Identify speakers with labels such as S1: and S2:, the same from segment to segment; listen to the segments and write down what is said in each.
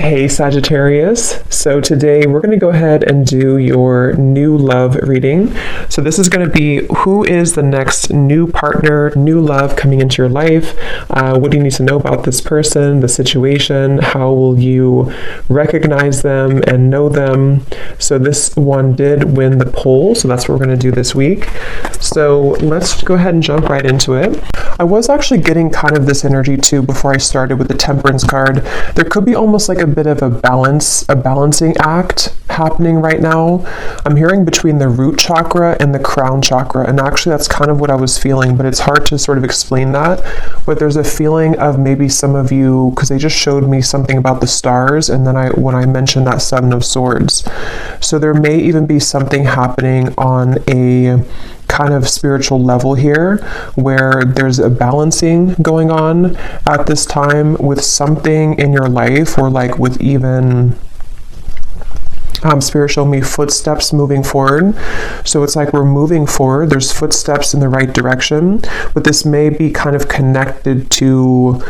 S1: Hey Sagittarius, so today we're going to go ahead and do your new love reading. So this is going to be who is the next new partner, new love coming into your life. What do you need to know about this person, the situation? How will you recognize them and know them? So this one did win the poll, so that's what we're going to do this week. So let's go ahead and jump right into it. I was actually getting kind of this energy too before I started with the Temperance card. There could be almost like a bit of a balancing act happening right now. I'm hearing between the root chakra and the crown chakra, and actually that's kind of what I was feeling, but it's hard to sort of explain that. But there's a feeling of maybe some of you, because they just showed me something about the stars, and then when I mentioned that Seven of Swords. So there may even be something happening on a kind of spiritual level here where there's a balancing going on at this time with something in your life, or like with even spiritual me footsteps moving forward. So it's like we're moving forward, there's footsteps in the right direction, but this may be kind of connected to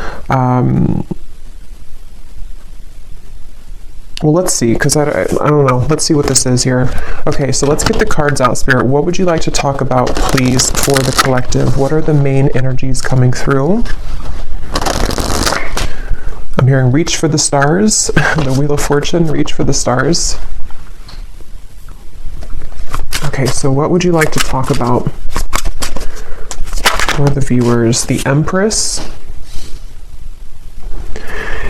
S1: well, let's see, because I don't know. Let's see what this is here. Okay, so let's get the cards out, Spirit. What would you like to talk about, please, for the collective? What are the main energies coming through? I'm hearing reach for the stars. The Wheel of Fortune, reach for the stars. Okay, so what would you like to talk about for the viewers? The Empress.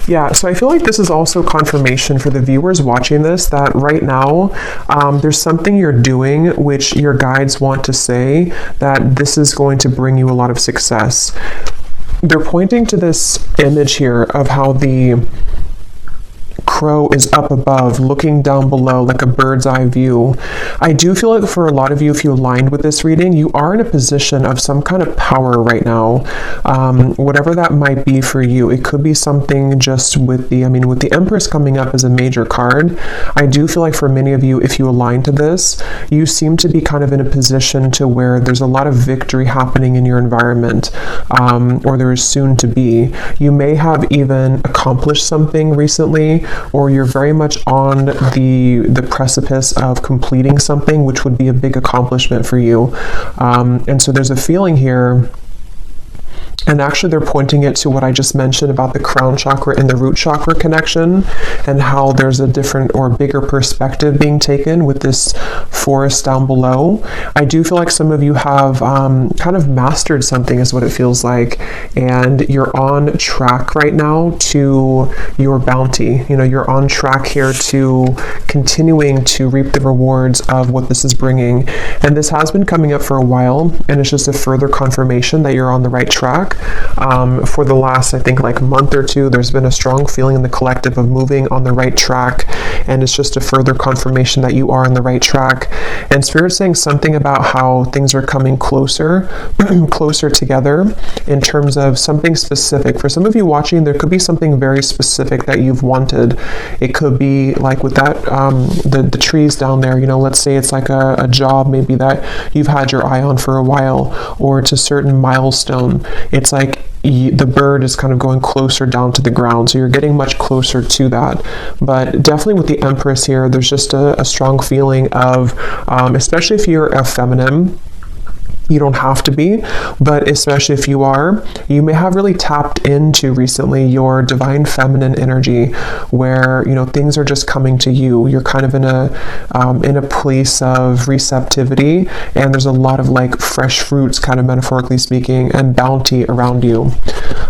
S1: Yeah, so I feel like this is also confirmation for the viewers watching this that right now there's something you're doing which your guides want to say that this is going to bring you a lot of success. They're pointing to this image here of how the crow is up above looking down below like a bird's eye view. I do feel like for a lot of you, if you aligned with this reading, you are in a position of some kind of power right now, whatever that might be for you. It could be something just with the Empress coming up as a major card. I do feel like for many of you, if you align to this, you seem to be kind of in a position to where there's a lot of victory happening in your environment, or there is soon to be. You may have even accomplished something recently, or you're very much on the precipice of completing something, which would be a big accomplishment for you. And so there's a feeling here, and actually they're pointing it to what I just mentioned about the crown chakra and the root chakra connection, and how there's a different or bigger perspective being taken with this forest down below. I do feel like some of you have kind of mastered something is what it feels like, and you're on track right now to your bounty. You know, you're on track here to continuing to reap the rewards of what this is bringing. And this has been coming up for a while, and it's just a further confirmation that you're on the right track. For the last, I think, like month or two, there's been a strong feeling in the collective of moving on the right track, and it's just a further confirmation that you are on the right track. And Spirit's saying something about how things are coming closer together in terms of something specific. For some of you watching, there could be something very specific that you've wanted. It could be like with that the trees down there, you know, let's say it's like a job maybe that you've had your eye on for a while, or it's a certain milestone. It's like the bird is kind of going closer down to the ground, so you're getting much closer to that. But definitely with the Empress here, there's just a strong feeling of, especially if you're a feminine, you don't have to be, but especially if you are, you may have really tapped into recently your divine feminine energy, where, you know, things are just coming to you. You're kind of in a place of receptivity, and there's a lot of like fresh fruits, kind of metaphorically speaking, and bounty around you.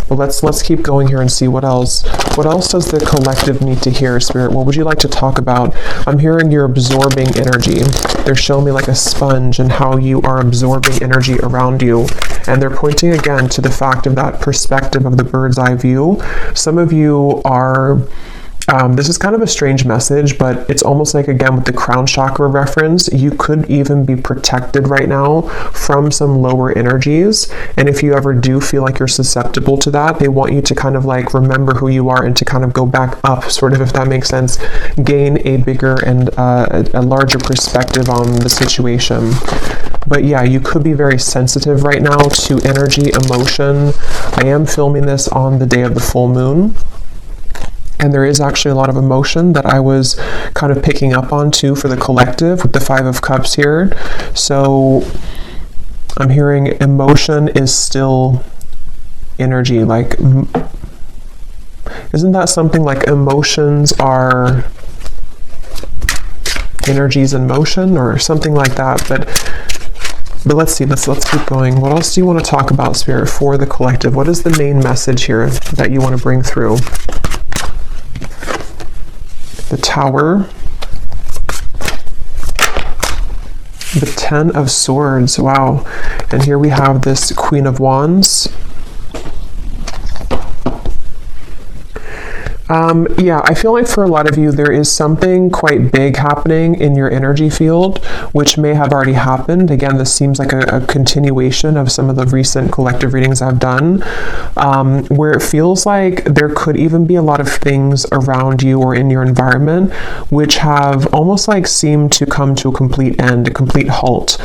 S1: But let's keep going here and see what else. What else does the collective need to hear, Spirit? What would you like to talk about? I'm hearing you're absorbing energy. They're showing me like a sponge and how you are absorbing energy around you. And they're pointing again to the fact of that perspective of the bird's eye view. Some of you are this is kind of a strange message, but it's almost like, again, with the crown chakra reference, you could even be protected right now from some lower energies. And if you ever do feel like you're susceptible to that, they want you to kind of like remember who you are and to kind of go back up, sort of, if that makes sense, gain a bigger and a larger perspective on the situation. But yeah, you could be very sensitive right now to energy, emotion. I am filming this on the day of the full moon. And there is actually a lot of emotion that I was kind of picking up on too for the collective with the Five of Cups here. So I'm hearing emotion is still energy. Like, isn't that something like emotions are energies in motion or something like that? But let's see, let's keep going. What else do you want to talk about, Spirit, for the collective? What is the main message here that you want to bring through? The Tower, the Ten of Swords, wow. And here we have this Queen of Wands. Yeah, I feel like for a lot of you, there is something quite big happening in your energy field, which may have already happened. Again, this seems like a continuation of some of the recent collective readings I've done, where it feels like there could even be a lot of things around you or in your environment, which have almost like seemed to come to a complete end, a complete halt.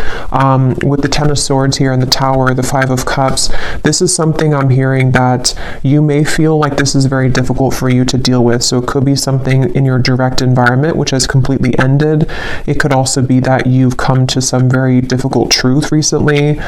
S1: With the Ten of Swords here and the Tower, the Five of Cups, this is something I'm hearing that you may feel like this is very difficult for you to deal with. So it could be something in your direct environment which has completely ended. It could also be that you've come to some very difficult truth recently.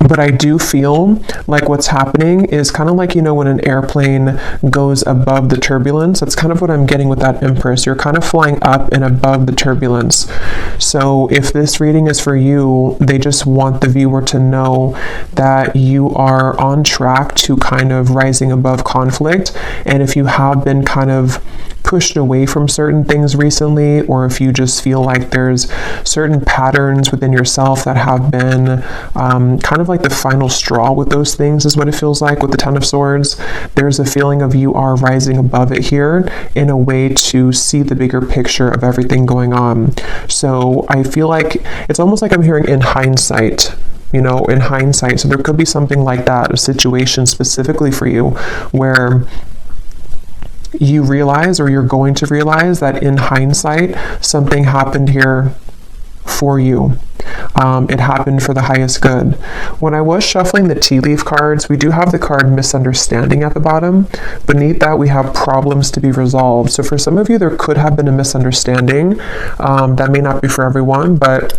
S1: But I do feel like what's happening is kind of like, you know, when an airplane goes above the turbulence, that's kind of what I'm getting with that Empress. You're kind of flying up and above the turbulence. So if this reading is for you, they just want the viewer to know that you are on track to kind of rising above conflict. And if you have been kind of pushed away from certain things recently, or if you just feel like there's certain patterns within yourself that have been kind of like the final straw with those things, is what it feels like with the Ten of Swords. There's a feeling of you are rising above it here in a way to see the bigger picture of everything going on. So I feel like it's almost like I'm hearing in hindsight, you know, in hindsight. So there could be something like that, a situation specifically for you where you realize, or you're going to realize, that in hindsight something happened here for you. It happened for the highest good. When I was shuffling the tea leaf cards, we do have the card misunderstanding at the bottom. Beneath that, we have problems to be resolved. So for some of you, there could have been a misunderstanding. That may not be for everyone, but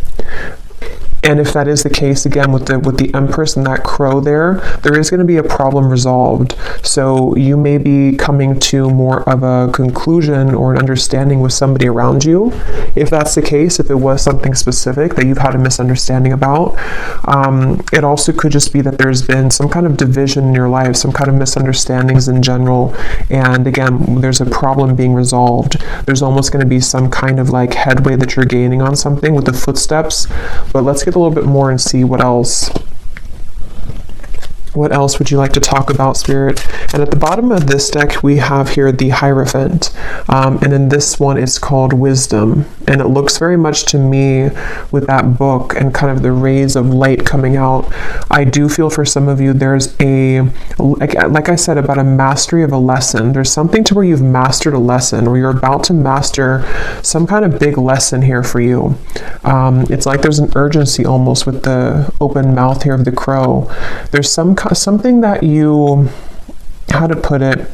S1: and if that is the case, again, with the Empress and that crow there is going to be a problem resolved. So you may be coming to more of a conclusion or an understanding with somebody around you. If that's the case, if it was something specific that you've had a misunderstanding about, it also could just be that there's been some kind of division in your life, some kind of misunderstandings in general. And again, there's a problem being resolved. There's almost going to be some kind of like headway that you're gaining on something with the footsteps. But let's get a little bit more and see what else would you like to talk about, Spirit? And at the bottom of this deck, we have here the Hierophant. And in this one, it's called Wisdom. And it looks very much to me with that book and kind of the rays of light coming out. I do feel for some of you, there's like I said, about a mastery of a lesson. There's something to where you've mastered a lesson, or you're about to master some kind of big lesson here for you. It's like there's an urgency almost with the open mouth here of the crow. There's something that you, how to put it,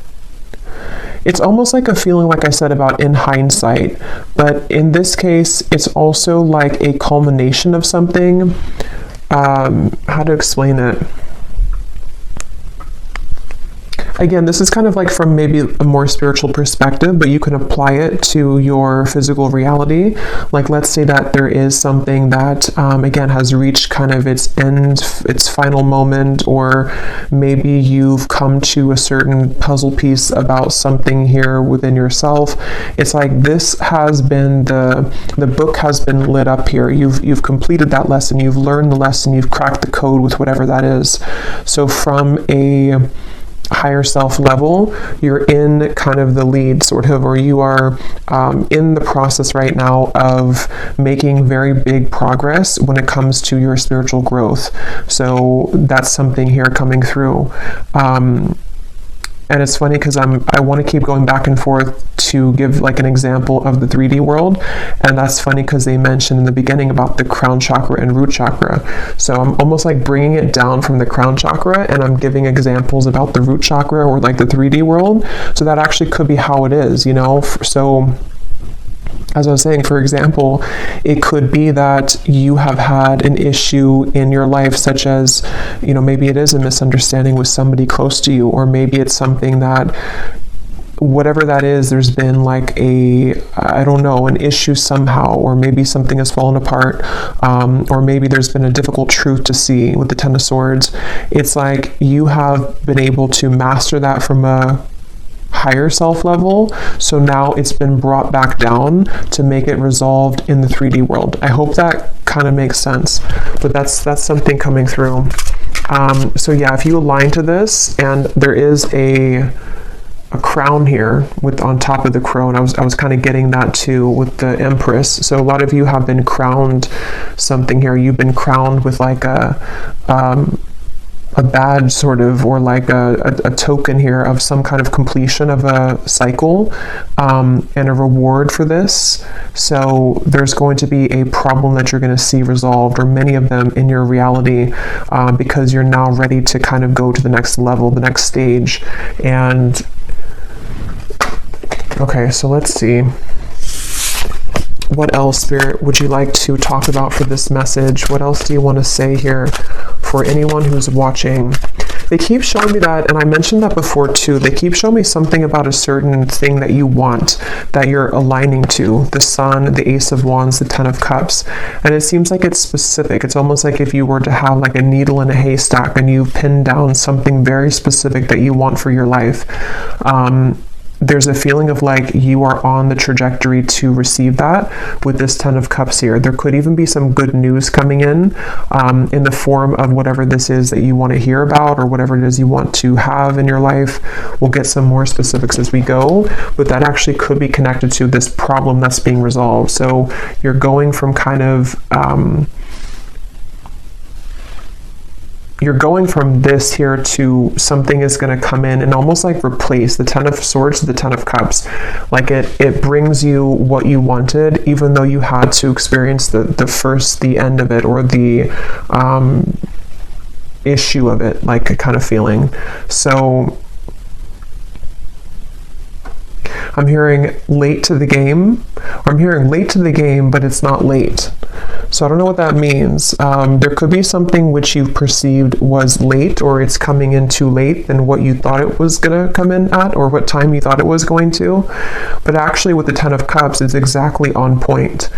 S1: it's almost like a feeling, like I said, about in hindsight, but in this case, it's also like a culmination of something. How to explain it? Again, this is kind of like from maybe a more spiritual perspective, but you can apply it to your physical reality. Like, let's say that there is something that, again, has reached kind of its end, its final moment, or maybe you've come to a certain puzzle piece about something here within yourself. It's like this has been, the book has been lit up here. You've completed that lesson. You've learned the lesson. You've cracked the code with whatever that is. So from a higher self level, you're in kind of the lead, sort of, or you are in the process right now of making very big progress when it comes to your spiritual growth. So that's something here coming through. And it's funny because I want to keep going back and forth to give like an example of the 3D world. And that's funny because they mentioned in the beginning about the crown chakra and root chakra. So I'm almost like bringing it down from the crown chakra, and I'm giving examples about the root chakra or like the 3D world. So that actually could be how it is, you know? So as I was saying, for example, it could be that you have had an issue in your life, such as, you know, maybe it is a misunderstanding with somebody close to you, or maybe it's something that, whatever that is, there's been like I don't know, an issue somehow, or maybe something has fallen apart, or maybe there's been a difficult truth to see with the Ten of Swords. It's like you have been able to master that from a higher self level, so now it's been brought back down to make it resolved in the 3D world. I hope that kind of makes sense, but that's something coming through. So yeah, if you align to this, and there is a crown here with on top of the crown, I was kind of getting that too with the Empress. So a lot of you have been crowned something here. You've been crowned with like a badge sort of, or like a token here of some kind of completion of a cycle, and a reward for this. So there's going to be a problem that you're going to see resolved, or many of them in your reality, because you're now ready to kind of go to the next level, the next stage. And okay, so let's see. What else, Spirit, would you like to talk about for this message? What else do you want to say here for anyone who's watching? They keep showing me that, and I mentioned that before too, they keep showing me something about a certain thing that you want, that you're aligning to. The Sun, the Ace of Wands, the Ten of Cups. And it seems like it's specific. It's almost like if you were to have like a needle in a haystack and you pin down something very specific that you want for your life. There's a feeling of like you are on the trajectory to receive that with this Ten of Cups here. There could even be some good news coming in the form of whatever this is that you want to hear about, or whatever it is you want to have in your life. We'll get some more specifics as we go, but that actually could be connected to this problem that's being resolved. So you're going from kind of you're going from this here to something is going to come in and almost like replace the Ten of Swords to the Ten of Cups. Like it brings you what you wanted, even though you had to experience the end of it, or the issue of it, like a kind of feeling. So I'm hearing late to the game, or I'm hearing late to the game, but it's not late. So I don't know what that means. There could be something which you perceived was late, or it's coming in too late than what you thought it was going to come in at, or what time you thought it was going to. But actually with the Ten of Cups, it's exactly on point.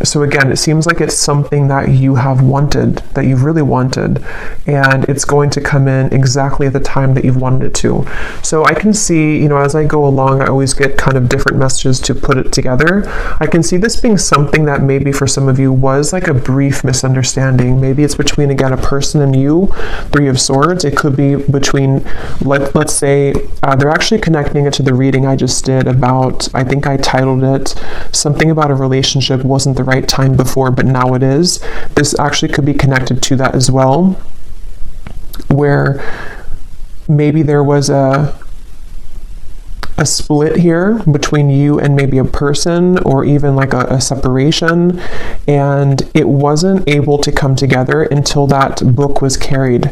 S1: So again, it seems like it's something that you have wanted, that you really wanted, and it's going to come in exactly at the time that you've wanted it to. So I can see, you know, as I go along, I always get kind of different messages to put it together. I can see this being something that maybe for some of you was like a brief misunderstanding. Maybe it's between, again, a person and you, Three of Swords. It could be between, let's say, they're actually connecting it to the reading I just did about, I think I titled it something about a relationship wasn't the right time before, but now it is. This actually could be connected to that as well, where maybe there was a split here between you and maybe a person, or even like a separation, and it wasn't able to come together until that book was carried.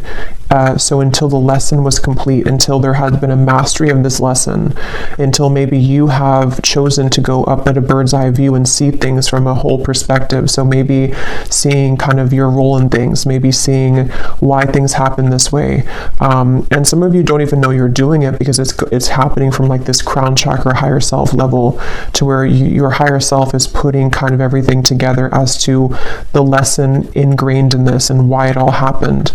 S1: So until the lesson was complete, until there had been a mastery of this lesson, until maybe you have chosen to go up at a bird's eye view and see things from a whole perspective. So maybe seeing kind of your role in things, maybe seeing why things happen this way. And some of you don't even know you're doing it, because it's happening from like this crown chakra higher self level, to where your higher self is putting kind of everything together as to the lesson ingrained in this and why it all happened.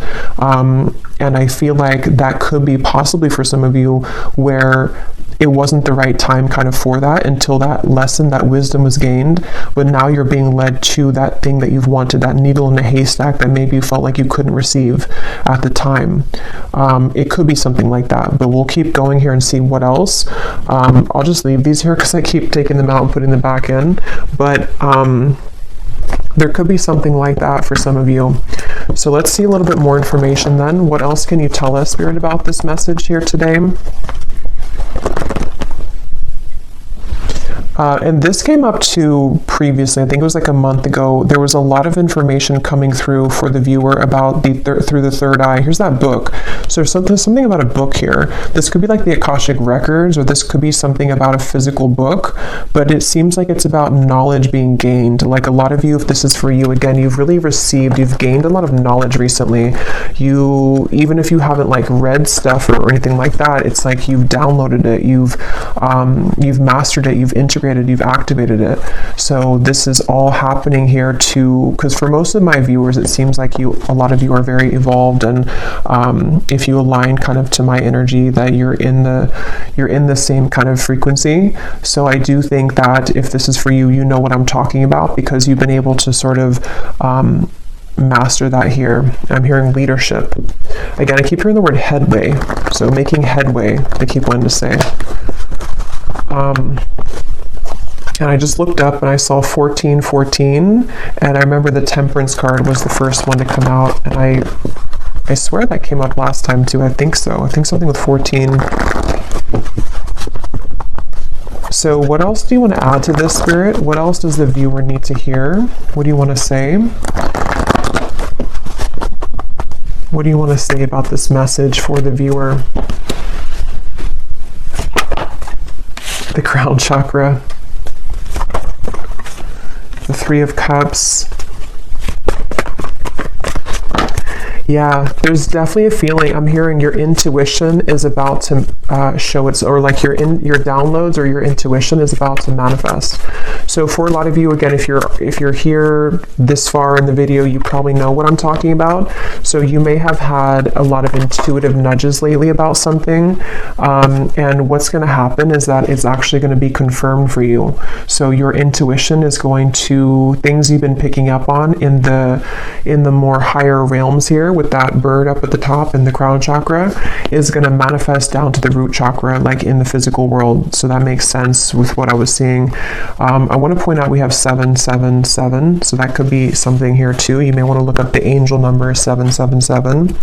S1: And I feel like that could be possibly for some of you where it wasn't the right time kind of for that, until that lesson, that wisdom was gained, but now you're being led to that thing that you've wanted, that needle in a haystack that maybe you felt like you couldn't receive at the time. It could be something like that, but we'll keep going here and see what else. I'll just leave these here because I keep taking them out and putting them back in, but there could be something like that for some of you. So let's see a little bit more information then. What else can you tell us, Spirit, about this message here today? And this came up too previously. I think it was like a month ago. There was a lot of information coming through for the viewer about through the third eye. Here's that book. So there's something about a book here. This could be like the Akashic Records, or this could be something about a physical book, but it seems like it's about knowledge being gained. Like a lot of you, if this is for you, again, you've gained a lot of knowledge recently. Even if you haven't like read stuff or anything like that, it's like you've downloaded it, you've mastered it, you've integrated, you've activated it. So this is all happening here too, because for most of my viewers, it seems like a lot of you are very evolved, and if you align kind of to my energy, that you're in the same kind of frequency. So I do think that if this is for you, you know what I'm talking about, because you've been able to sort of master that here. I'm hearing leadership. Again, I keep hearing the word headway. So making headway, I keep wanting to say. And I just looked up and I saw 1414, and I remember the Temperance card was the first one to come out, and I swear that came up last time too. I think so. I think something with 14. So what else do you want to add to this, Spirit? What else does the viewer need to hear? What do you want to say? What do you want to say about this message for the viewer? The crown chakra. The Three of Cups. Yeah, there's definitely a feeling. I'm hearing your intuition is about to show its, or like your downloads or your intuition is about to manifest. So for a lot of you, again, if you're here this far in the video, you probably know what I'm talking about. So you may have had a lot of intuitive nudges lately about something, and what's going to happen is that it's actually going to be confirmed for you. So your intuition is going to, things you've been picking up on in the more higher realms here, with that bird up at the top in the crown chakra, is going to manifest down to the root chakra, like in the physical world. So that makes sense with what I was seeing. I want to point out we have 777, so that could be something here too. You may want to look up the angel number 777.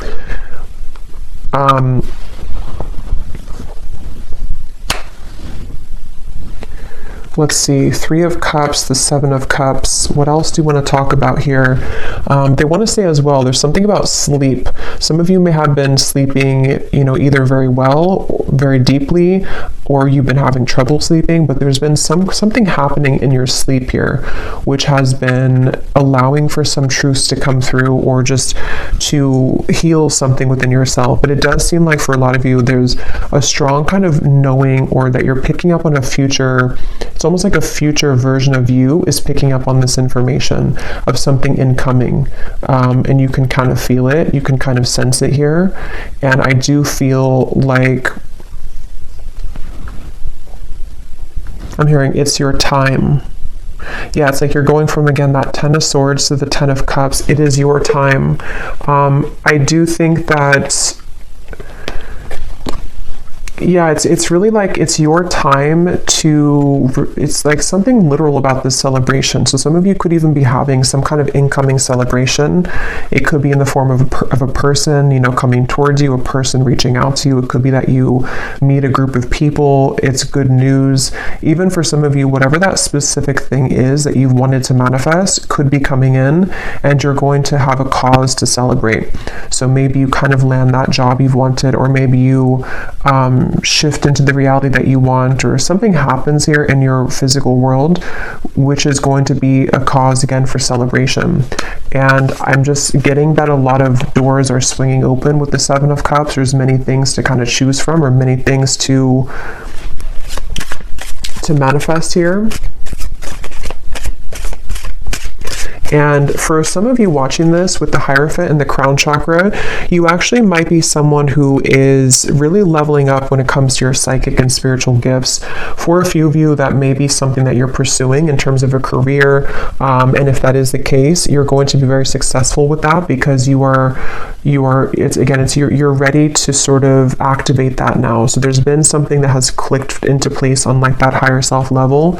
S1: Let's see, Three of Cups, the Seven of Cups. What else do you want to talk about here? They want to say as well, there's something about sleep. Some of you may have been sleeping, either very well, very deeply, or you've been having trouble sleeping, but there's been something happening in your sleep here, which has been allowing for some truths to come through, or just to heal something within yourself. But it does seem like for a lot of you, there's a strong kind of knowing, or that you're picking up on a future. It's almost like a future version of you is picking up on this information of something incoming, and you can kind of feel it, you can kind of sense it here. And I do feel like I'm hearing it's your time. Yeah, it's like you're going from, again, that Ten of Swords to the Ten of Cups. It is your time. I do think that, yeah, it's really like it's your time to, it's like something literal about this celebration. So some of you could even be having some kind of incoming celebration. It could be in the form of a person, coming towards you, a person reaching out to you. It could be that you meet a group of people. It's good news. Even for some of you, whatever that specific thing is that you've wanted to manifest could be coming in, and you're going to have a cause to celebrate. So maybe you kind of land that job you've wanted, or maybe you shift into the reality that you want, or something happens here in your physical world, which is going to be a cause again for celebration. And I'm just getting that a lot of doors are swinging open with the Seven of Cups. There's many things to kind of choose from, or many things to manifest here. And for some of you watching this with the Hierophant and the crown chakra, you actually might be someone who is really leveling up when it comes to your psychic and spiritual gifts. For a few of you, that may be something that you're pursuing in terms of a career. And if that is the case, you're going to be very successful with that, because you're ready to sort of activate that now. So there's been something that has clicked into place on like that higher self level.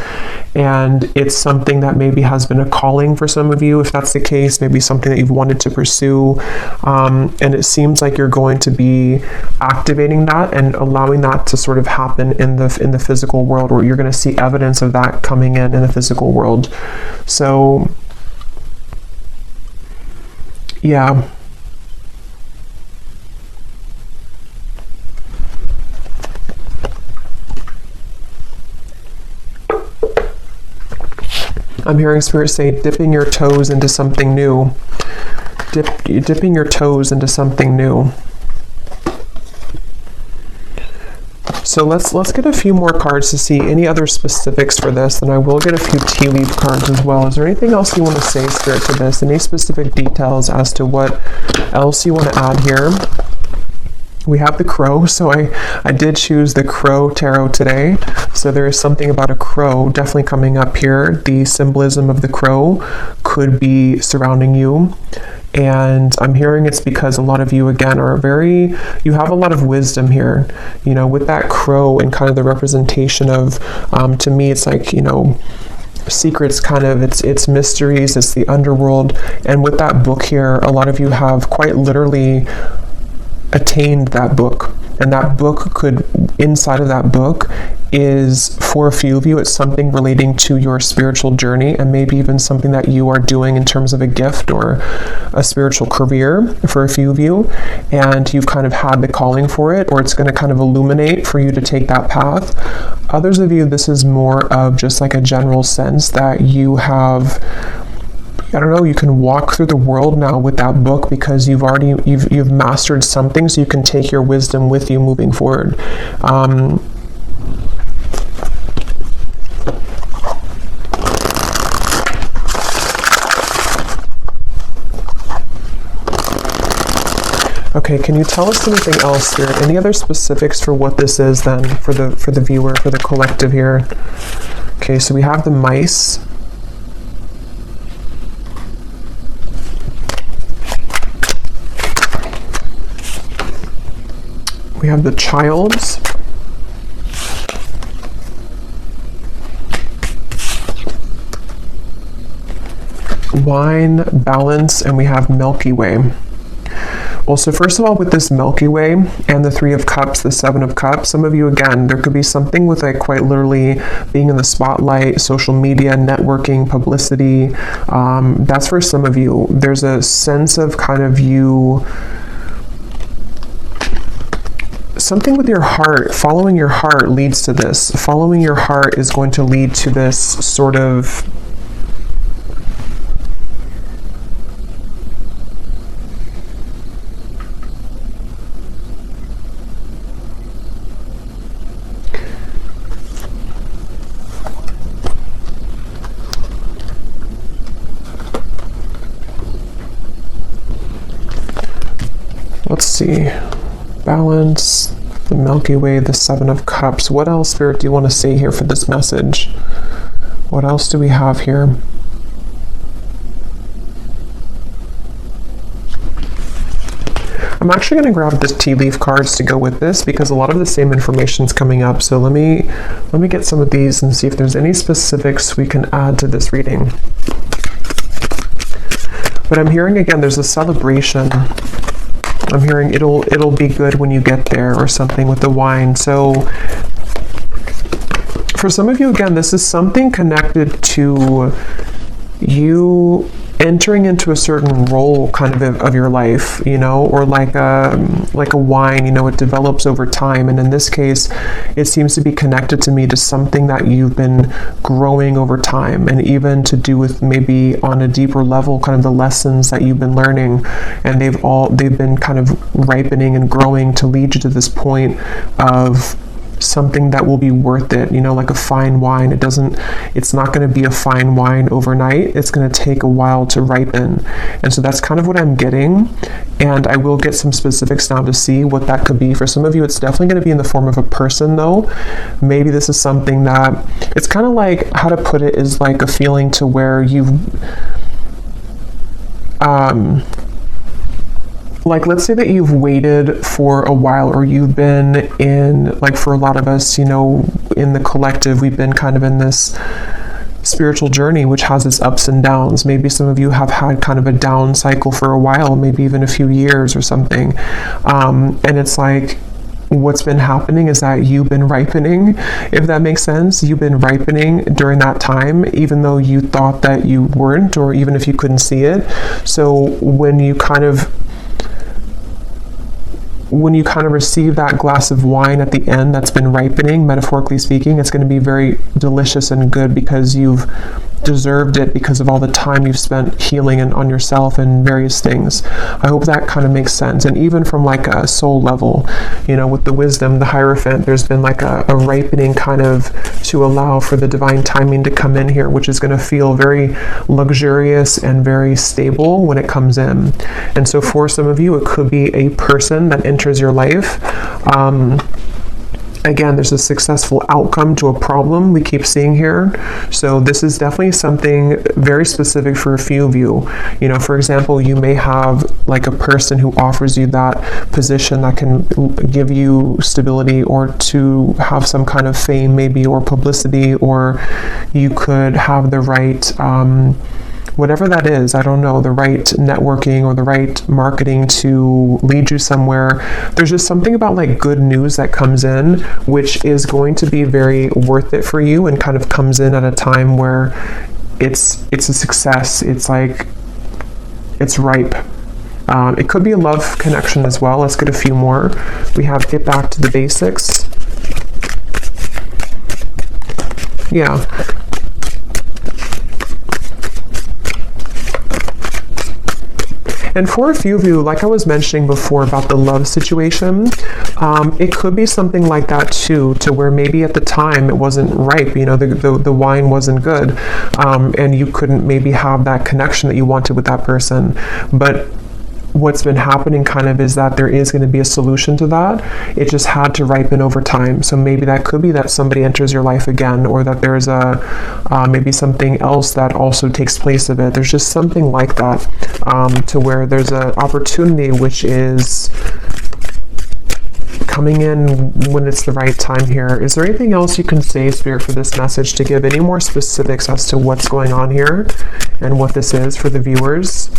S1: And it's something that maybe has been a calling for some of of you, if that's the case, maybe something that you've wanted to pursue, and it seems like you're going to be activating that and allowing that to sort of happen in the physical world, or you're going to see evidence of that coming in the physical world. So yeah. I'm hearing Spirit say, dipping your toes into something new. Dipping your toes into something new. So let's get a few more cards to see any other specifics for this, and I will get a few tea leaf cards as well. Is there anything else you want to say, Spirit, to this? Any specific details as to what else you want to add here? We have the crow, so I did choose the crow tarot today. So there is something about a crow definitely coming up here. The symbolism of the crow could be surrounding you. And I'm hearing it's because a lot of you, again, you have a lot of wisdom here, you know, with that crow and kind of the representation of, to me, it's like, you know, secrets, kind of, it's mysteries, it's the underworld. And with that book here, a lot of you have quite literally attained that book, and that book could, inside of that book is, for a few of you, it's something relating to your spiritual journey, and maybe even something that you are doing in terms of a gift or a spiritual career for a few of you, and you've kind of had the calling for it, or it's going to kind of illuminate for you to take that path. Others of you, this is more of just like a general sense that you have, I don't know, you can walk through the world now with that book because you've mastered something, so you can take your wisdom with you moving forward. Okay, can you tell us anything else, Spirit? Any other specifics for what this is then, for the viewer, for the collective here? Okay, so we have the mice. We have the childs. Wine, balance, and we have Milky Way. Well, so first of all, with this Milky Way and the Three of Cups, the Seven of Cups, some of you, again, there could be something with like quite literally being in the spotlight, social media, networking, publicity. That's for some of you. There's a sense of kind of you, something with your heart, following your heart leads to this. Following your heart is going to lead to this sort of let's see. Balance, the Milky Way, the Seven of Cups. What else, Spirit, do you want to say here for this message? What else do we have here? I'm actually going to grab the tea leaf cards to go with this because a lot of the same information is coming up. So let me get some of these and see if there's any specifics we can add to this reading. But I'm hearing, again, there's a celebration. I'm hearing it'll be good when you get there, or something with the wine. So for some of you, again, this is something connected to you entering into a certain role kind of your life, you know, or like a wine, you know, it develops over time. And in this case, it seems to be connected to me to something that you've been growing over time, and even to do with maybe on a deeper level, kind of the lessons that you've been learning, and they've been kind of ripening and growing to lead you to this point of something that will be worth it, you know, like a fine wine. It's not going to be a fine wine overnight. It's going to take a while to ripen. And so that's kind of what I'm getting. And I will get some specifics now to see what that could be. For some of you, it's definitely going to be in the form of a person, though. Maybe this is something that, it's kind of like, how to put it, is like a feeling to where you've, like, let's say that you've waited for a while, or you've been in, like, for a lot of us, you know, in the collective, we've been kind of in this spiritual journey, which has its ups and downs. Maybe some of you have had kind of a down cycle for a while, maybe even a few years or something. And it's like, what's been happening is that you've been ripening, if that makes sense. You've been ripening during that time, even though you thought that you weren't, or even if you couldn't see it. So when you kind of receive that glass of wine at the end that's been ripening, metaphorically speaking, it's going to be very delicious and good because you've deserved it because of all the time you've spent healing and on yourself and various things. I hope that kind of makes sense. And even from like a soul level, you know, with the wisdom, the Hierophant, there's been like a ripening kind of to allow for the divine timing to come in here, which is going to feel very luxurious and very stable when it comes in. And so for some of you, it could be a person that enters your life. Again, there's a successful outcome to a problem we keep seeing here. So this is definitely something very specific for a few of you. You know, for example, you may have like a person who offers you that position that can give you stability, or to have some kind of fame maybe, or publicity, or you could have the right whatever that is, I don't know, the right networking or the right marketing to lead you somewhere. There's just something about like good news that comes in, which is going to be very worth it for you, and kind of comes in at a time where it's a success. It's like, it's ripe. It could be a love connection as well. Let's get a few more. We have get back to the basics. Yeah. And for a few of you, like I was mentioning before about the love situation, it could be something like that too, to where maybe at the time it wasn't ripe, you know, the wine wasn't good, and you couldn't maybe have that connection that you wanted with that person. But what's been happening kind of is that there is going to be a solution to that. It just had to ripen over time. So maybe that could be that somebody enters your life again, or that there's maybe something else that also takes place of it. There's just something like that, to where there's an opportunity which is coming in when it's the right time here. Is there anything else you can say, Spirit, for this message, to give any more specifics as to what's going on here and what this is for the viewers?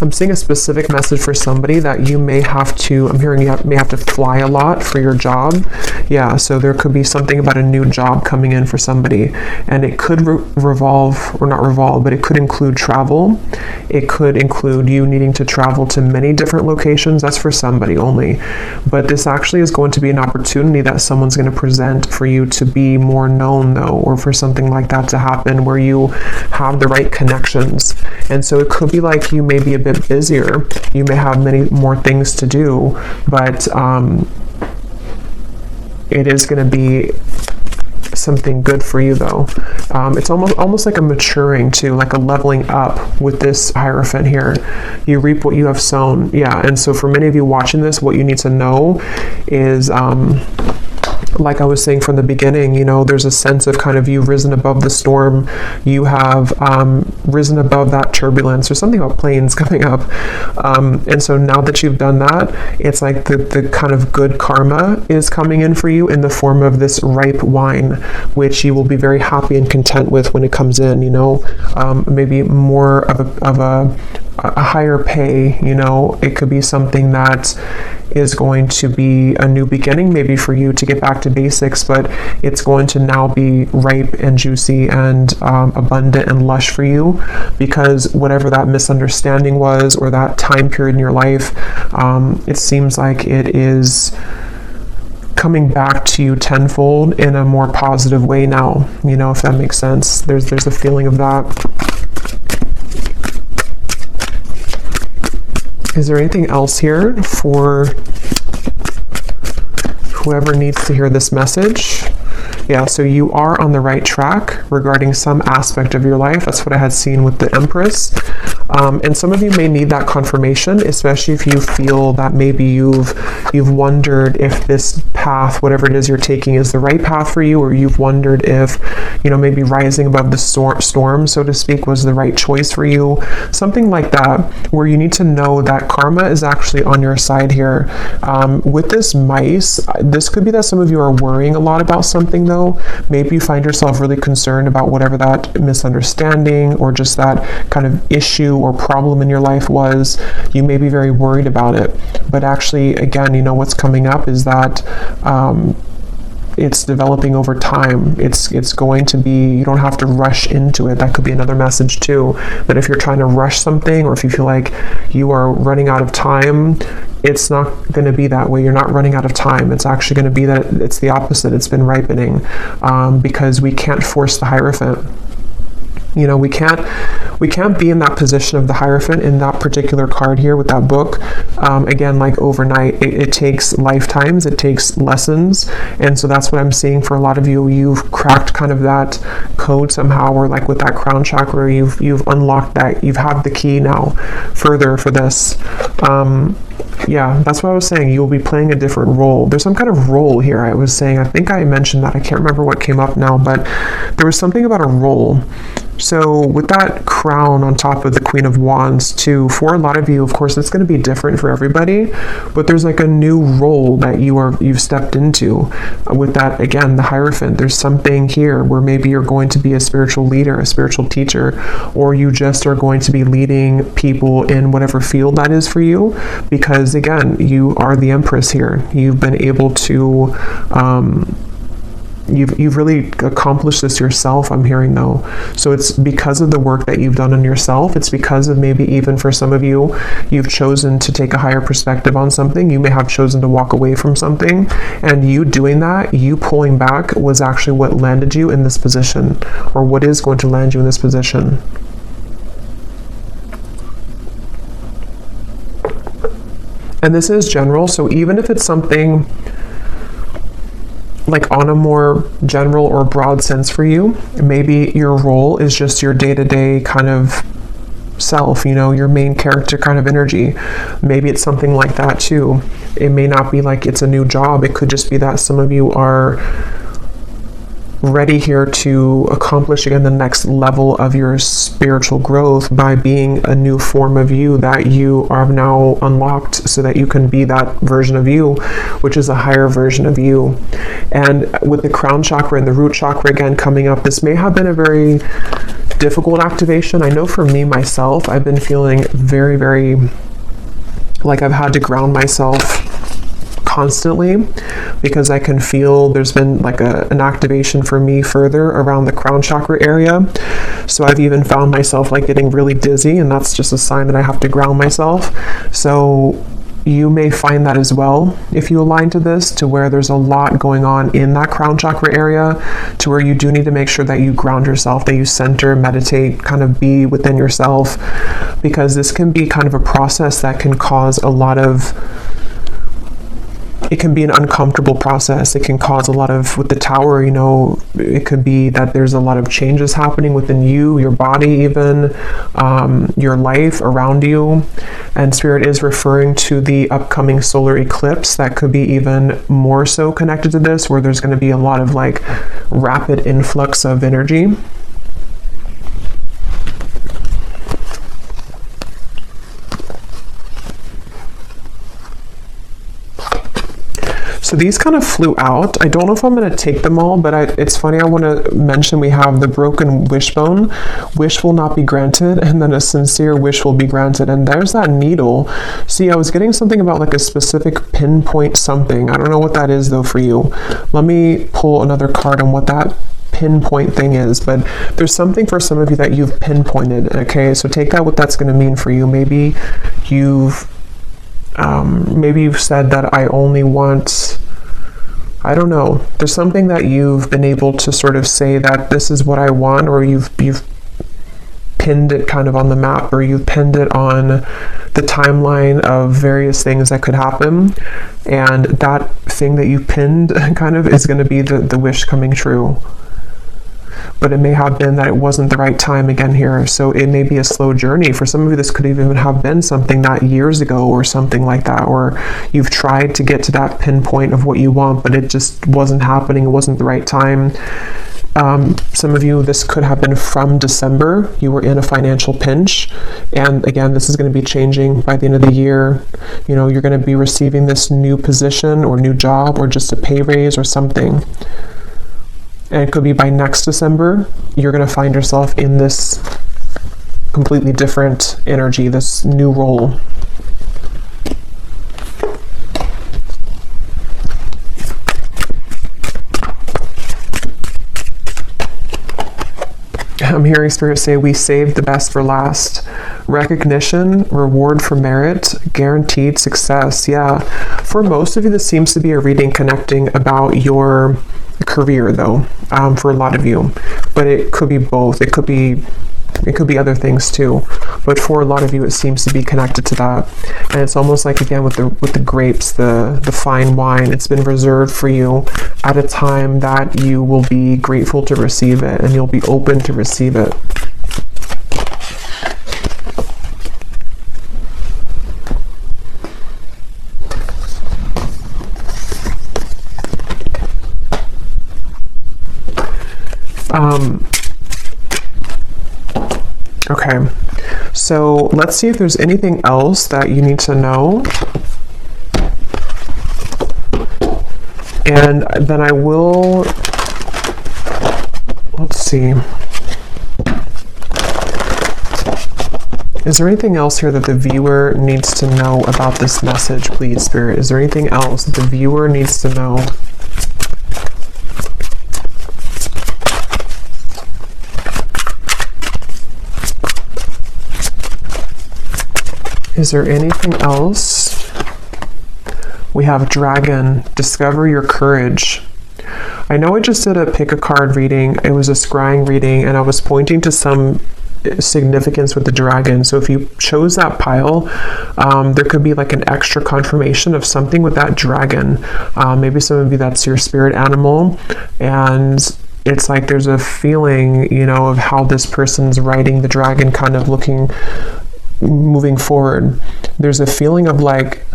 S1: I'm seeing a specific message for somebody that you may have to, I'm hearing you may have to fly a lot for your job. Yeah, so there could be something about a new job coming in for somebody, and it could revolve, or not revolve, but it could include travel. It could include you needing to travel to many different locations. That's for somebody only. But this actually is going to be an opportunity that someone's going to present for you to be more known, though, or for something like that to happen where you have the right connections. And so it could be like you may be a bit busier, you may have many more things to do, but it is going to be something good for you, though. It's almost like a maturing too, like a leveling up with this Hierophant here. You reap what you have sown. Yeah, and so for many of you watching this, what you need to know is like I was saying from the beginning, you know, there's a sense of kind of you've risen above the storm. You have risen above that turbulence, or something about planes coming up. And so now that you've done that, it's like the kind of good karma is coming in for you in the form of this ripe wine, which you will be very happy and content with when it comes in, you know, maybe more of a higher pay, you know. It could be something that is going to be a new beginning, maybe for you to get back to basics, but it's going to now be ripe and juicy and abundant and lush for you, because whatever that misunderstanding was, or that time period in your life, it seems like it is coming back to you tenfold in a more positive way now, you know, if that makes sense. There's a feeling of that. Is there anything else here for whoever needs to hear this message? Yeah, so you are on the right track regarding some aspect of your life. That's what I had seen with the Empress. And some of you may need that confirmation, especially if you feel that maybe you've wondered if this path, whatever it is you're taking, is the right path for you, or you've wondered if, you know, maybe rising above the storm, so to speak, was the right choice for you. Something like that, where you need to know that karma is actually on your side here. With this mice, this could be that some of you are worrying a lot about something, though. ago, maybe you find yourself really concerned about whatever that misunderstanding or just that kind of issue or problem in your life was. You may be very worried about it, but actually, again, you know, what's coming up is that it's developing over time. It's going to be, you don't have to rush into it. That could be another message too, that if you're trying to rush something, or if you feel like you are running out of time, it's not going to be that way. You're not running out of time. It's actually going to be that it's the opposite. It's been ripening, because we can't force the Hierophant. You know, we can't be in that position of the Hierophant in that particular card here with that book. Again, like overnight, it takes lifetimes, it takes lessons. And so that's what I'm seeing for a lot of you. You've cracked kind of that code somehow, or like with that crown chakra, you've unlocked that. You've had the key now further for this. Yeah, that's what I was saying. You will be playing a different role. There's some kind of role here. I was saying, I think I mentioned that. I can't remember what came up now, but there was something about a role. So with that crown on top of the Queen of Wands too, for a lot of you, of course, it's going to be different for everybody, but there's like a new role that you've stepped into with that. Again, the Hierophant, there's something here where maybe you're going to be a spiritual leader, a spiritual teacher, or you just are going to be leading people in whatever field that is for you, because again, you are the Empress here. You've been able to, You've really accomplished this yourself, I'm hearing though. So it's because of the work that you've done on yourself. It's because of maybe even for some of you, you've chosen to take a higher perspective on something. You may have chosen to walk away from something, and you doing that, you pulling back, was actually what landed you in this position, or what is going to land you in this position. And this is general, so even if it's something like on a more general or broad sense for you, maybe your role is just your day-to-day kind of self, you know, your main character kind of energy. Maybe it's something like that too. It may not be like it's a new job. It could just be that some of you are ready here to accomplish again the next level of your spiritual growth by being a new form of you that you are now unlocked, so that you can be that version of you, which is a higher version of you. And with the crown chakra and the root chakra again coming up, this may have been a very difficult activation. I know for me myself, I've been feeling very, very like I've had to ground myself constantly, because I can feel there's been like an activation for me further around the crown chakra area. So I've even found myself like getting really dizzy, and that's just a sign that I have to ground myself. So you may find that as well if you align to this, to where there's a lot going on in that crown chakra area, to where you do need to make sure that you ground yourself, that you center, meditate, kind of be within yourself, because this can be kind of a process that can cause a lot of, it can be an uncomfortable process. It can cause a lot of, with the tower, you know, it could be that there's a lot of changes happening within you, your body even, your life around you. And Spirit is referring to the upcoming solar eclipse that could be even more so connected to this, where there's going to be a lot of like rapid influx of energy. So these kind of flew out. I don't know if I'm going to take them all, but it's funny. I want to mention we have the broken wishbone. Wish will not be granted, and then a sincere wish will be granted. And there's that needle. See, I was getting something about like a specific pinpoint something. I don't know what that is though for you. Let me pull another card on what that pinpoint thing is, but there's something for some of you that you've pinpointed. Okay, so take that what that's going to mean for you. Maybe you've said that I only want, I don't know, there's something that you've been able to sort of say that this is what I want, or you've pinned it kind of on the map, or you've pinned it on the timeline of various things that could happen, and that thing that you pinned kind of is going to be the wish coming true. But it may have been that it wasn't the right time again here. So it may be a slow journey. For some of you, this could even have been something that years ago or something like that, or you've tried to get to that pinpoint of what you want, but it just wasn't happening. It wasn't the right time. Some of you, this could have been from December. You were in a financial pinch. And again, this is going to be changing by the end of the year. You know, you're going to be receiving this new position or new job, or just a pay raise or something. And it could be by next December, you're going to find yourself in this completely different energy, this new role. I'm hearing Spirit say, we saved the best for last. Recognition, reward for merit, guaranteed success. Yeah, for most of you, this seems to be a reading connecting about your career, though, for a lot of you. But it could be both. It could be other things too. But for a lot of you, it seems to be connected to that. And it's almost like, again, with the grapes, the fine wine, it's been reserved for you at a time that you will be grateful to receive it, and you'll be open to receive it. Okay, so let's see if there's anything else that you need to know. And then I will, let's see. Is there anything else here that the viewer needs to know about this message, please, Spirit? Is there anything else that the viewer needs to know? Is there anything else? We have Dragon. Discover your courage. I know I just did a pick a card reading. It was a scrying reading, and I was pointing to some significance with the dragon. So if you chose that pile, there could be like an extra confirmation of something with that dragon. Maybe some of you, that's your spirit animal, and it's like there's a feeling, you know, of how this person's riding the dragon, kind of moving forward. There's a feeling of like,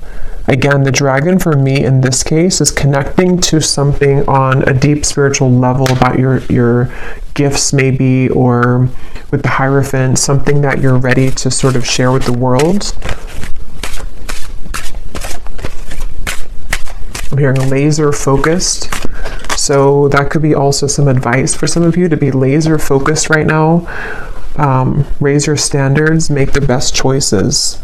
S1: again, the dragon for me in this case is connecting to something on a deep spiritual level about your gifts maybe, or with the Hierophant, something that you're ready to sort of share with the world. I'm hearing laser focused. So that could be also some advice for some of you to be laser focused right now. Raise your standards, make the best choices.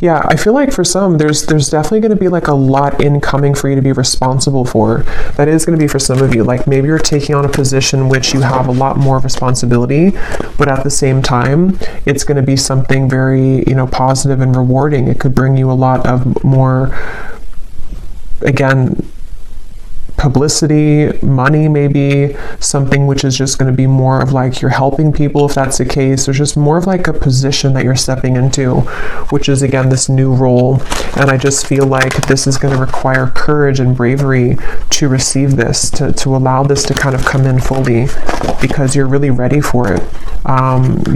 S1: Yeah, I feel like for some, there's definitely going to be like a lot incoming for you to be responsible for. That is going to be for some of you. Like maybe you're taking on a position which you have a lot more responsibility, but at the same time, it's going to be something very, you know, positive and rewarding. It could bring you a lot of more, again, publicity, money, maybe something which is just going to be more of like you're helping people, if that's the case. There's just more of like a position that you're stepping into, which is again this new role. And I just feel like this is going to require courage and bravery to receive this, to allow this to kind of come in fully, because you're really ready for it.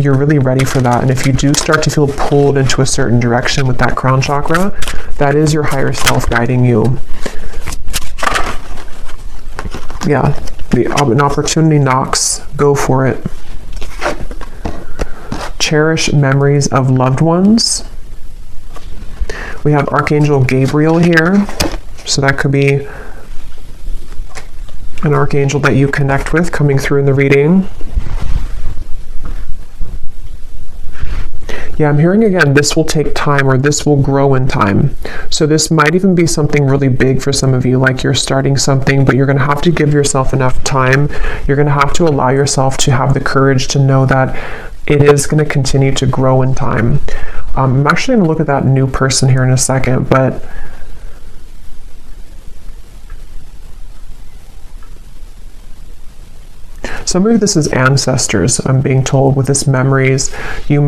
S1: You're really ready for that. And if you do start to feel pulled into a certain direction with that crown chakra, that is your higher self guiding you. Yeah, an opportunity knocks, go for it. Cherish memories of loved ones. We have Archangel Gabriel here, so that could be an archangel that you connect with coming through in the reading. Yeah, I'm hearing again, this will take time, or this will grow in time. So this might even be something really big for some of you, like you're starting something, but you're going to have to give yourself enough time. You're going to have to allow yourself to have the courage to know that it is going to continue to grow in time. I'm actually going to look at that new person here in a second, but some of you, this is ancestors, I'm being told, with this memories. You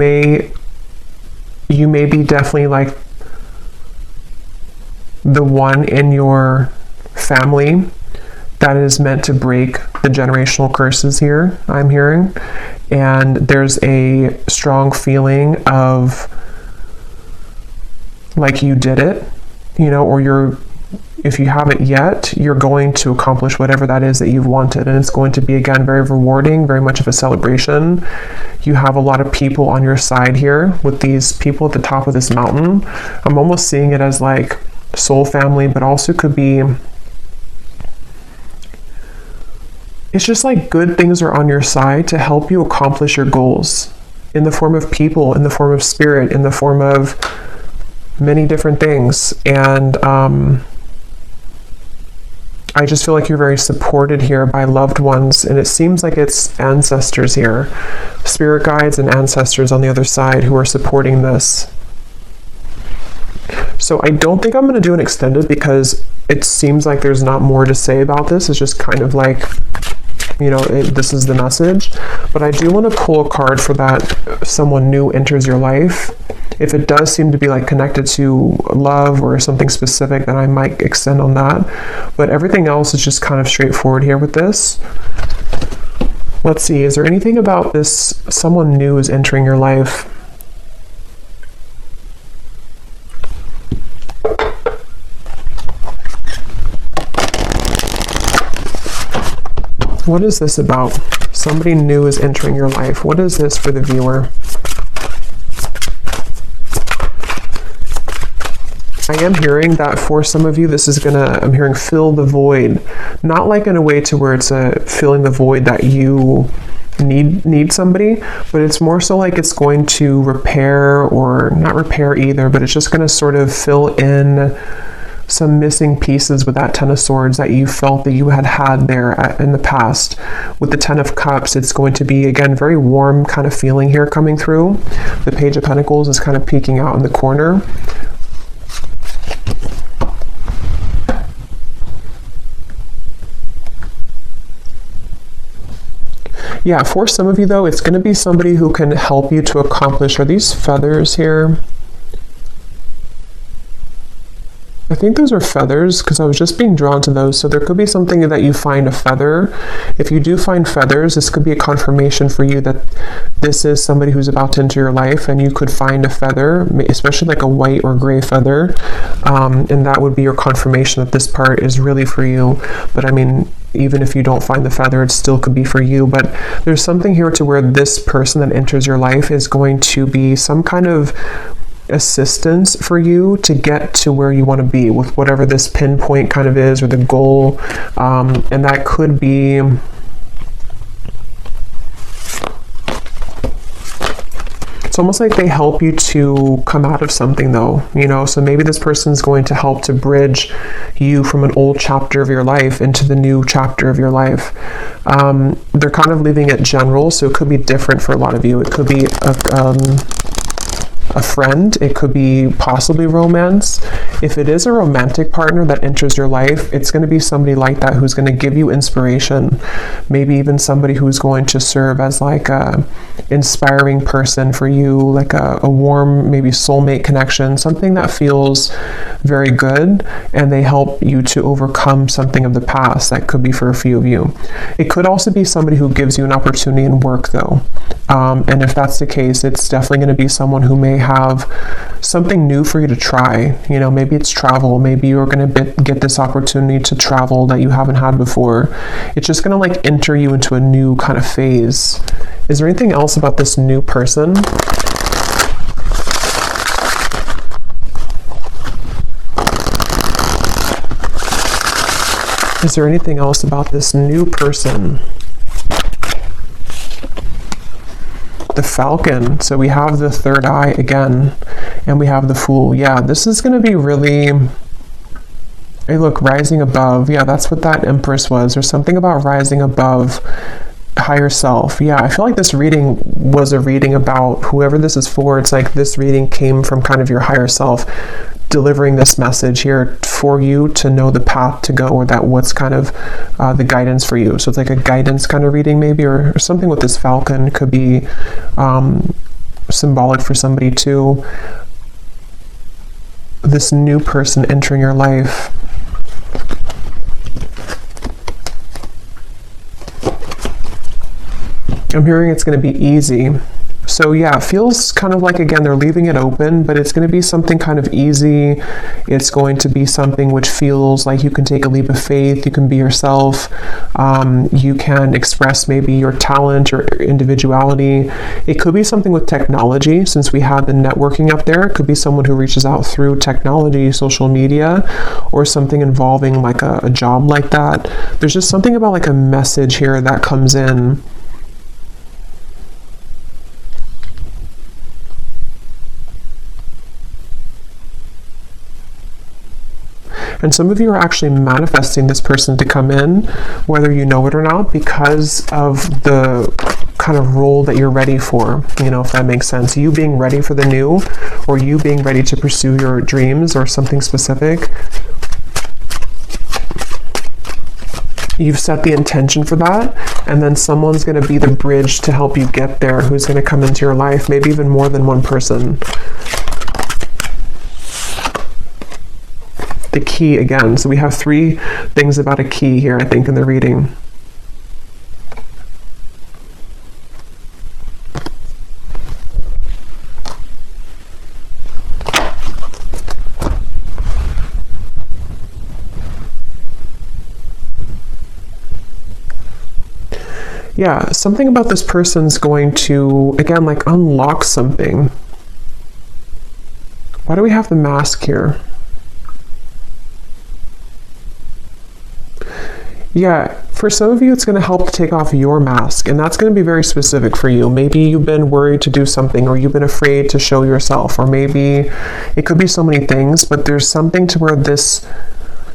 S1: may be definitely like the one in your family that is meant to break the generational curses here, I'm hearing. And there's a strong feeling of like you did it, you know, or if you haven't yet, you're going to accomplish whatever that is that you've wanted. And it's going to be, again, very rewarding, very much of a celebration. You have a lot of people on your side here with these people at the top of this mountain. I'm almost seeing it as like soul family, but also could be it's just like good things are on your side to help you accomplish your goals in the form of people, in the form of spirit, in the form of many different things. And I just feel like you're very supported here by loved ones, and it seems like it's ancestors here, spirit guides and ancestors on the other side who are supporting this. So I don't think I'm going to do an extended because it seems like there's not more to say about this. It's just kind of like, you know, this is the message. But I do want to pull a card for that someone new enters your life. If it does seem to be like connected to love or something specific, then I might extend on that. But everything else is just kind of straightforward here with this. Let's see, is there anything about this someone new is entering your life? What is this about? Somebody new is entering your life. What is this for the viewer? I am hearing that for some of you, this is gonna, I'm hearing fill the void. Not like in a way to where it's filling the void that you need somebody, but it's more so like it's going to repair, or not repair either, but it's just gonna sort of fill in some missing pieces with that Ten of Swords that you felt that you had there in the past. With the Ten of Cups, it's going to be, again, very warm kind of feeling here coming through. The Page of Pentacles is kind of peeking out in the corner. Yeah, for some of you though, it's going to be somebody who can help you to accomplish, are these feathers here? I think those are feathers because I was just being drawn to those. So there could be something that you find a feather. If you do find feathers, this could be a confirmation for you that this is somebody who's about to enter your life, and you could find a feather, especially like a white or gray feather. And that would be your confirmation that this part is really for you. But I mean, even if you don't find the feather, it still could be for you. But there's something here to where this person that enters your life is going to be some kind of assistance for you to get to where you want to be with whatever this pinpoint kind of is, or the goal. And that could be, it's almost like they help you to come out of something though, you know. So maybe this person's going to help to bridge you from an old chapter of your life into the new chapter of your life. They're kind of leaving it general, so it could be different for a lot of you. It could be a friend, it could be possibly romance. If it is a romantic partner that enters your life, it's going to be somebody like that who's going to give you inspiration. Maybe even somebody who's going to serve as like a inspiring person for you, like a warm, maybe soulmate connection, something that feels very good, and they help you to overcome something of the past. That could be for a few of you. It could also be somebody who gives you an opportunity in work though. And if that's the case, it's definitely going to be someone who may have something new for you to try. You know, maybe it's travel. Maybe you're going to get this opportunity to travel that you haven't had before. It's just going to like enter you into a new kind of phase. Is there anything else about this new person? Is there anything else about this new person? The Falcon. So we have the third eye again, and we have the Fool. Yeah, this is going to be really, hey look, rising above. Yeah, that's what that Empress was. There's something about rising above higher self. Yeah, I feel like this reading was a reading about whoever this is for. It's like this reading came from kind of your higher self delivering this message here for you to know the path to go, or that what's kind of the guidance for you. So it's like a guidance kind of reading maybe, or something with this Falcon could be symbolic for somebody too. This new person entering your life. I'm hearing it's going to be easy. So yeah, it feels kind of like, again, they're leaving it open, but it's going to be something kind of easy. It's going to be something which feels like you can take a leap of faith. You can be yourself. You can express maybe your talent or individuality. It could be something with technology, since we had the networking up there. It could be someone who reaches out through technology, social media, or something involving like a job like that. There's just something about like a message here that comes in. And some of you are actually manifesting this person to come in, whether you know it or not, because of the kind of role that you're ready for, you know, if that makes sense. You being ready for the new, or you being ready to pursue your dreams or something specific. You've set the intention for that, and then someone's going to be the bridge to help you get there, who's going to come into your life, maybe even more than one person. The key again. So we have 3 things about a key here, I think, in the reading. Yeah, something about this person's going to, again, like unlock something. Why do we have the mask here? Yeah, for some of you, it's going to help to take off your mask, and that's going to be very specific for you. Maybe you've been worried to do something, or you've been afraid to show yourself, or maybe it could be so many things, but there's something to where this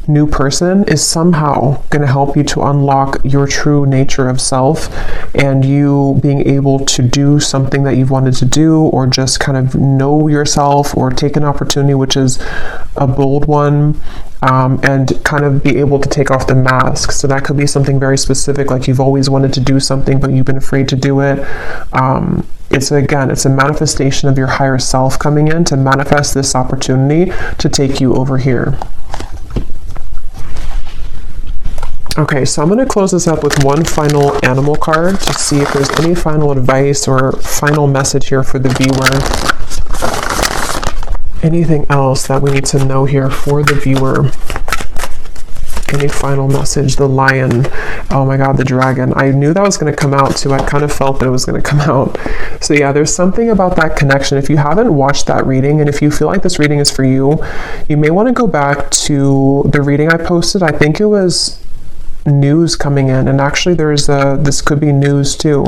S1: new person is somehow going to help you to unlock your true nature of self, and you being able to do something that you've wanted to do, or just kind of know yourself, or take an opportunity which is a bold one, and kind of be able to take off the mask. So that could be something very specific, like you've always wanted to do something but you've been afraid to do it. It's a manifestation of your higher self coming in to manifest this opportunity to take you over here. Okay, so I'm going to close this up with one final animal card to see if there's any final advice or final message here for the viewer. Anything else that we need to know here for the viewer? Any final message? The lion. Oh my god, the dragon. I knew that was going to come out too. I kind of felt that it was going to come out. So yeah, there's something about that connection. If you haven't watched that reading, and if you feel like this reading is for you, you may want to go back to the reading I posted. I think it was news coming in, and actually this could be news too.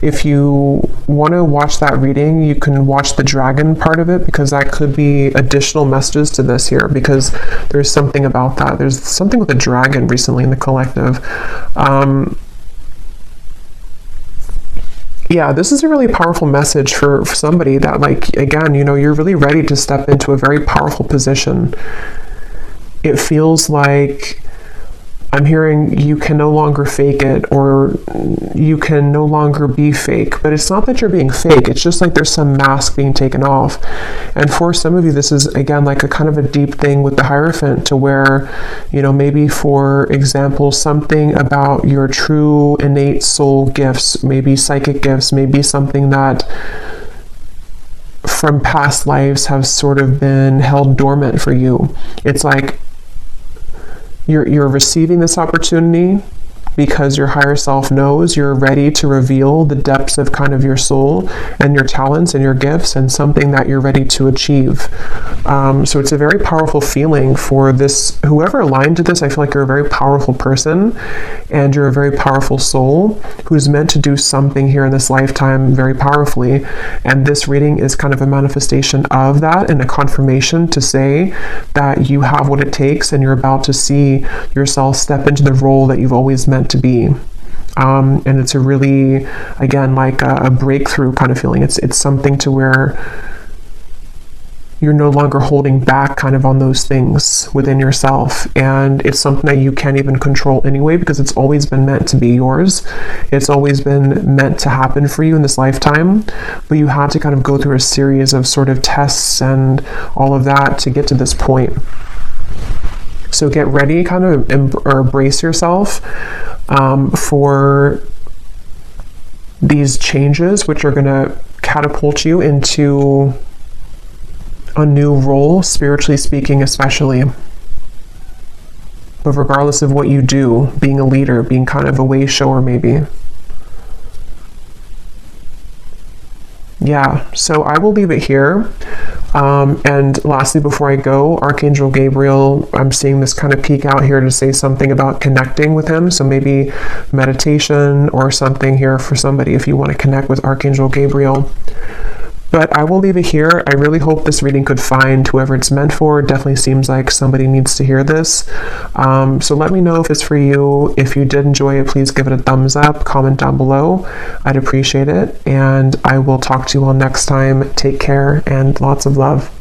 S1: If you want to watch that reading, you can watch the dragon part of it, because that could be additional messages to this here, because there's something about that. There's something with the dragon recently in the collective. Yeah, this is a really powerful message for somebody that, like, again, you know, you're really ready to step into a very powerful position. It feels like I'm hearing you can no longer fake it, or you can no longer be fake. But it's not that you're being fake. It's just like there's some mask being taken off. And for some of you, this is, again, like a kind of a deep thing with the Hierophant, to where, you know, maybe, for example, something about your true innate soul gifts, maybe psychic gifts, maybe something that from past lives have sort of been held dormant for you. It's like you're receiving this opportunity because your higher self knows you're ready to reveal the depths of kind of your soul and your talents and your gifts, and something that you're ready to achieve. So it's a very powerful feeling for this, whoever aligned to this. I feel like you're a very powerful person, and you're a very powerful soul who's meant to do something here in this lifetime very powerfully. And this reading is kind of a manifestation of that, and a confirmation to say that you have what it takes, and you're about to see yourself step into the role that you've always meant to be. And it's a really, again, like a breakthrough kind of feeling. It's something to where you're no longer holding back kind of on those things within yourself, and it's something that you can't even control anyway, because it's always been meant to be yours. It's always been meant to happen for you in this lifetime, but you had to kind of go through a series of sort of tests and all of that to get to this point. So get ready, kind of embrace yourself for these changes, which are going to catapult you into a new role, spiritually speaking, especially. But regardless of what you do, being a leader, being kind of a way shower maybe. Yeah, so I will leave it here. And lastly, before I go, Archangel Gabriel, I'm seeing this kind of peek out here to say something about connecting with him. So maybe meditation or something here for somebody if you want to connect with Archangel Gabriel. But I will leave it here. I really hope this reading could find whoever it's meant for. It definitely seems like somebody needs to hear this. So let me know if it's for you. If you did enjoy it, please give it a thumbs up, comment down below. I'd appreciate it. And I will talk to you all next time. Take care and lots of love.